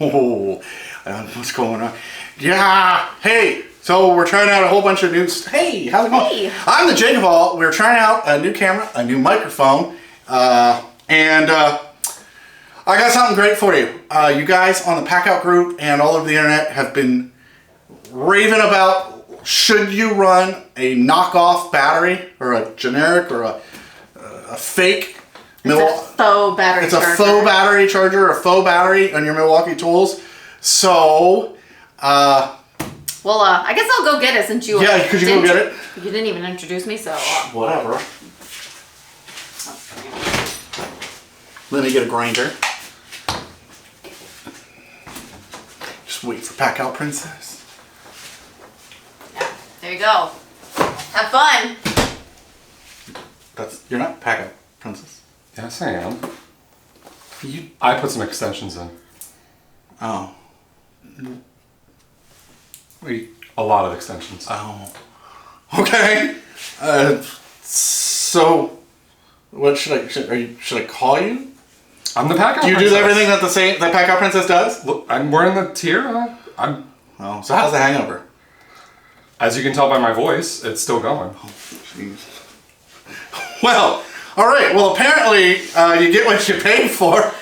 Oh, what's going on? Yeah, hey, so we're trying out a whole bunch of new, hey, how's it going? Hey. I'm the JakeOfALL. We're trying out a new camera, a new microphone, and I got something great for you. You guys on the PACKOUT group and all over the internet have been raving about, should you run a knockoff battery or a generic or a fake? It's a faux battery charger. It's a faux battery charger, a faux battery on your Milwaukee Tools. So, well, I guess I'll go get it since you. Yeah, could you go get it? You didn't even introduce me, so. Whatever. Let me get a grinder. Just wait for PACKOUT Princess. Yeah, there you go. Have fun. You're not PACKOUT Princess. Yes, I am. I put some extensions in. Oh. A lot of extensions. Oh. Okay. So, what should I call you? I'm the PACKOUT Princess. Do you do everything that the PACKOUT Princess does? Look, I'm wearing the tier. Oh, so how's the hangover? As you can tell by my voice, it's still going. Oh, jeez. Well, all right. Well, apparently you get what you pay for.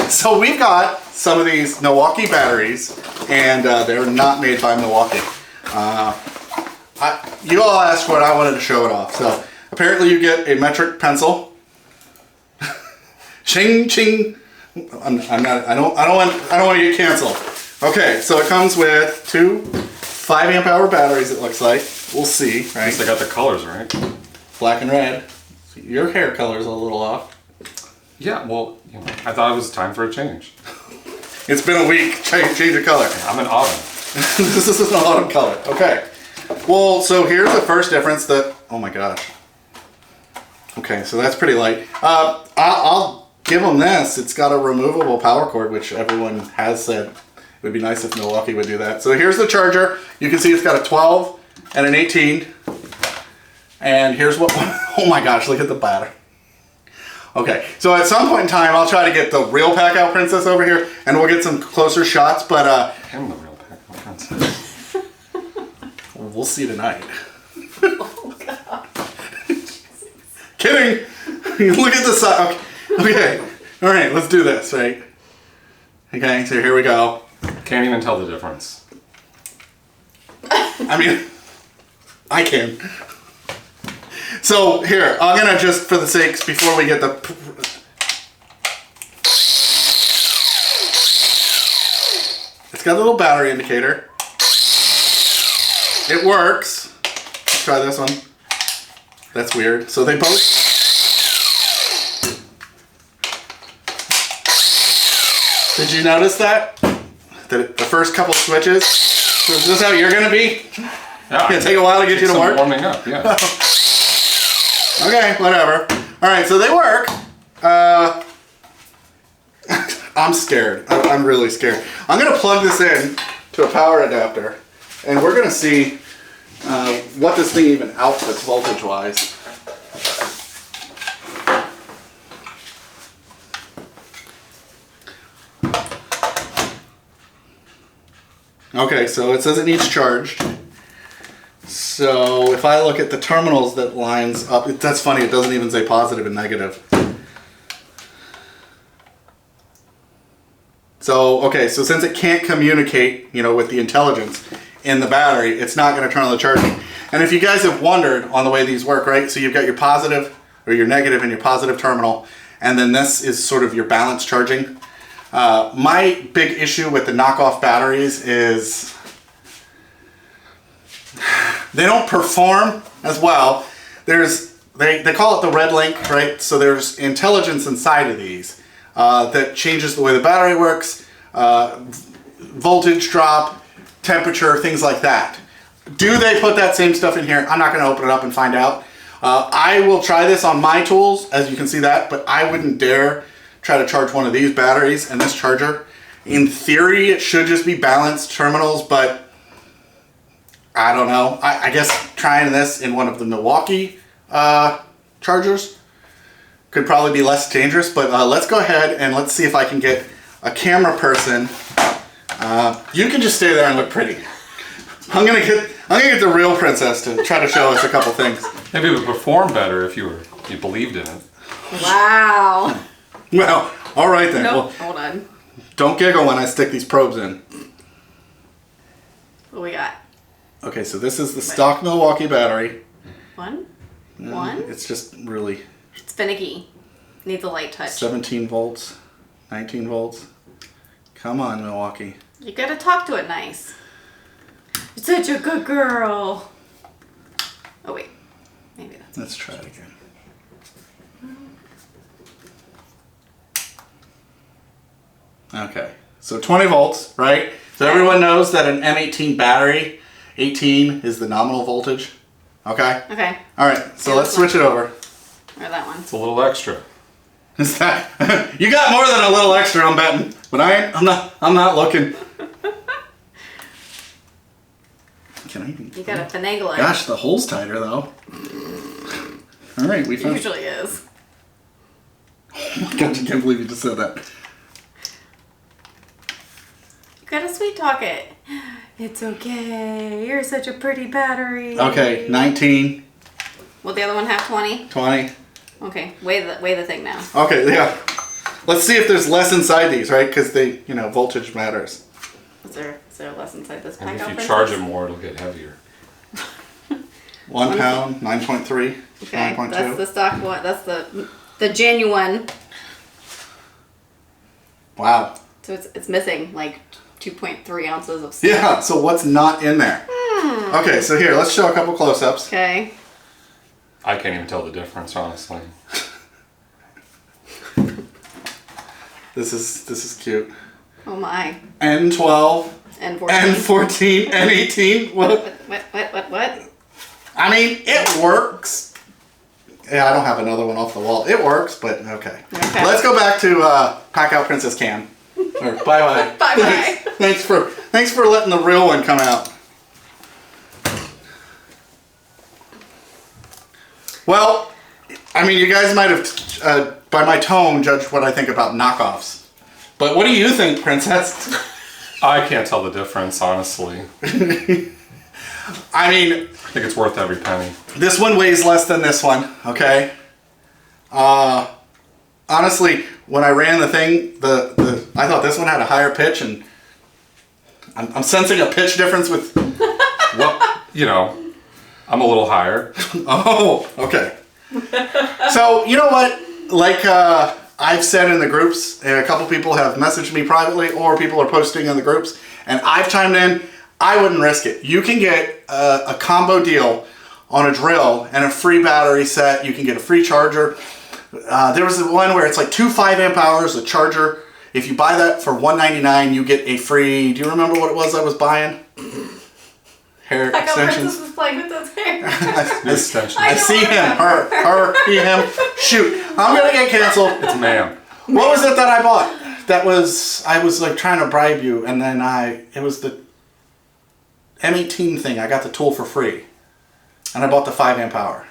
So we've got some of these Milwaukee batteries, and they're not made by Milwaukee. You all asked for it. I wanted to show it off. So apparently you get a metric pencil. Ching ching. I don't want to get canceled. Okay, so it comes with two 5 amp hour batteries. It looks like. We'll see. Right. At least I got the colors right. Black and red. Your hair color's a little off. Yeah, well, you know, I thought it was time for a change. It's been a week. Change your color. I'm an autumn. This is an autumn color. Okay. Well, so here's the first difference that. Oh my gosh. Okay, so that's pretty light. I'll give them this. It's got a removable power cord, which everyone has said it would be nice if Milwaukee would do that. So here's the charger. You can see it's got a 12 and an 18. And here's what, oh my gosh, look at the battery. Okay, so at some point in time, I'll try to get the real PACKOUT Princess over here, and we'll get some closer shots, but I'm the real PACKOUT Princess. We'll see tonight. Oh, God. Kidding! Look at the side. Okay, all right, let's do this, right? Okay, so here we go. Can't even tell the difference. I mean, I can. So here, I'm gonna just, for the sakes, before we get the... It's got a little battery indicator. It works. Let's try this one. That's weird. So they both... Did you notice that? The first couple switches? Is this how you're gonna be? Yeah. It's gonna take a while to get you to work? Warming up, yeah. Okay, whatever. All right, so they work. I'm scared. I'm really scared. I'm gonna plug this in to a power adapter, and we're gonna see what this thing even outputs voltage-wise. Okay, so it says it needs charged. So if I look at the terminals that lines up, that's funny, it doesn't even say positive and negative. So, okay, so since it can't communicate, you know, with the intelligence in the battery, it's not going to turn on the charging. And if you guys have wondered on the way these work, right, so you've got your positive, or your negative and your positive terminal, and then this is sort of your balance charging. My big issue with the knockoff batteries is they don't perform as well. They call it the red link, right? So there's intelligence inside of these that changes the way the battery works, voltage drop, temperature, things like that. Do they put that same stuff in here? I'm not going to open it up and find out. I will try this on my tools, as you can see that, but I wouldn't dare try to charge one of these batteries and this charger. In theory, it should just be balanced terminals, but I don't know. I guess trying this in one of the Milwaukee chargers could probably be less dangerous, but let's go ahead and let's see if I can get a camera person You can just stay there and look pretty. I'm gonna get the real princess to try to show us a couple things. Maybe it would perform better if you believed in it. Wow. Well, all right then. Nope. Well, Hold on. don't giggle when I stick these probes in. What we got? Okay, so this is the stock Milwaukee battery. One. It's just really It's finicky. Needs a light touch. 17 volts, 19 volts. Come on, Milwaukee. You gotta talk to it nice. You're such a good girl. Oh wait, maybe that's. Let's try it again. Okay, so 20 volts, right? So everyone knows that an M18 battery, 18 is the nominal voltage. Okay? Okay. All right, so let's switch it over. Or that one. It's a little extra. Is that you got more than a little extra, I'm betting, but I'm not looking. Can I even? You gotta finagle it. Gosh, the hole's tighter though. All right, we It found. usually is. Oh my God, I can't believe you just said that. You gotta sweet talk it. It's okay. You're such a pretty battery. Okay, 19, Will the other one have 20? 20. Okay, weigh the thing now. Okay, yeah. Let's see if there's less inside these, right? Because they, voltage matters. Is there less inside this And PACKOUT if you Princess? charge it more, it'll get heavier. 1 pound, 9.3, Okay, 9.2. that's the stock one. That's the genuine. Wow. So it's missing like 2.3 ounces of stuff. Yeah, so what's not in there? Okay, so here, let's show a couple close-ups. Okay. I can't even tell the difference, honestly. This is cute. Oh my. N12, And 14. N14, N18. What? What? I mean, it works. Yeah, I don't have another one off the wall. It works, but okay. Okay. Let's go back to PACKOUT Princess Cam. Or bye-bye. Bye-bye. Thanks for letting the real one come out. Well, I mean, you guys might have, by my tone, judged what I think about knockoffs. But what do you think, Princess? I can't tell the difference, honestly. I mean, I think it's worth every penny. this one weighs less than this one, okay? Honestly, when I ran the thing, I thought this one had a higher pitch, and I'm sensing a pitch difference with... Well, I'm a little higher. Oh, okay. So, you know what? Like I've said in the groups, a couple people have messaged me privately, or people are posting in the groups, and I've chimed in, I wouldn't risk it. You can get a combo deal on a drill and a free battery set. You can get a free charger. There was one where it's like 2 5-amp hours, a charger. If you buy that for $199, you get a free, do you remember what it was I was buying? Hair PACKOUT extensions. Princess was playing with those hair. Extension. I see him, her, he, him. Shoot, I'm gonna get canceled. It's ma'am. What was it that I bought? I was like trying to bribe you, and then it was the M18 thing. I got the tool for free, and I bought the 5-amp hour.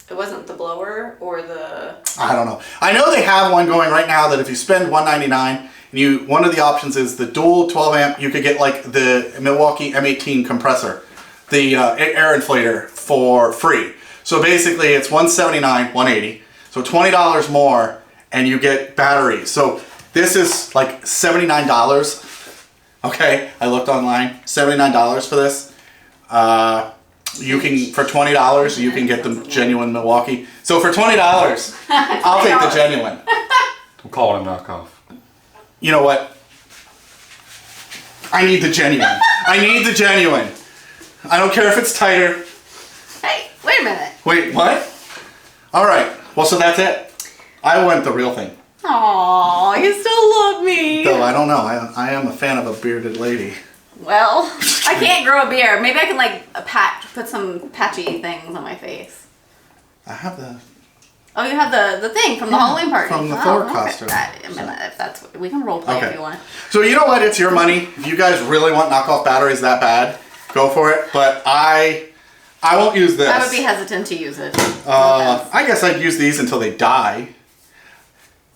It wasn't the blower or the... I don't know. I know they have one going right now that if you spend $199, and one of the options is the dual 12-amp, you could get like the Milwaukee M18 compressor, the air inflator for free. So basically it's $179, $180, so $20 more, and you get batteries. So this is like $79. Okay, I looked online, $79 for this. You can, for $20, you can get the genuine Milwaukee. So for $20, I'll take the genuine. I'm calling it a knockoff. You know what? I need the genuine. I need the genuine. I don't care if it's tighter. Hey, wait a minute. Wait, what? All right. Well, so that's it. I want the real thing. Aw, you still love me. Though I don't know. I am a fan of a bearded lady. Well, I can't grow a beard. Maybe I can like put some patchy things on my face. I have the... Oh, you have the thing from the Halloween party. from the Oh, Thor okay. costume. If that's what, we can role play if you want. So you know what? It's your money. If you guys really want knockoff batteries that bad, go for it. But I won't use this. I would be hesitant to use it. I guess I'd use these until they die.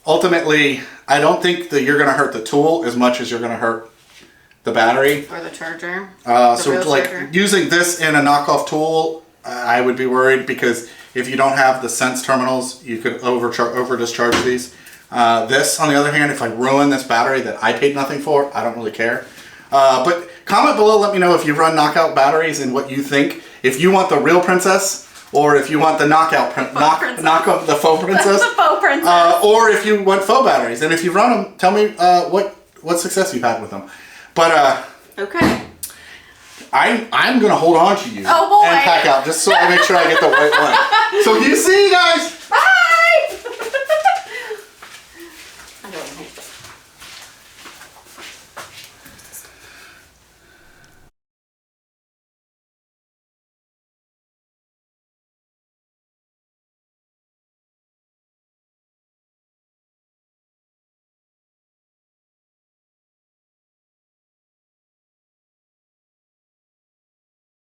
ultimately, I don't think that you're going to hurt the tool as much as you're going to hurt the battery. Or the charger. So like using this in a knockoff tool, I would be worried because if you don't have the sense terminals, you could over discharge these. This, on the other hand, if I ruin this battery that I paid nothing for, I don't really care. But comment below, let me know if you run knockout batteries and what you think. If you want the real princess, or if you want the knockoff, the faux princess. The faux princess. Or if you want faux batteries. And if you run them, tell me what success you've had with them. But okay. I'm gonna hold on to you and pack out just so I make sure I get the right one. So you see, guys,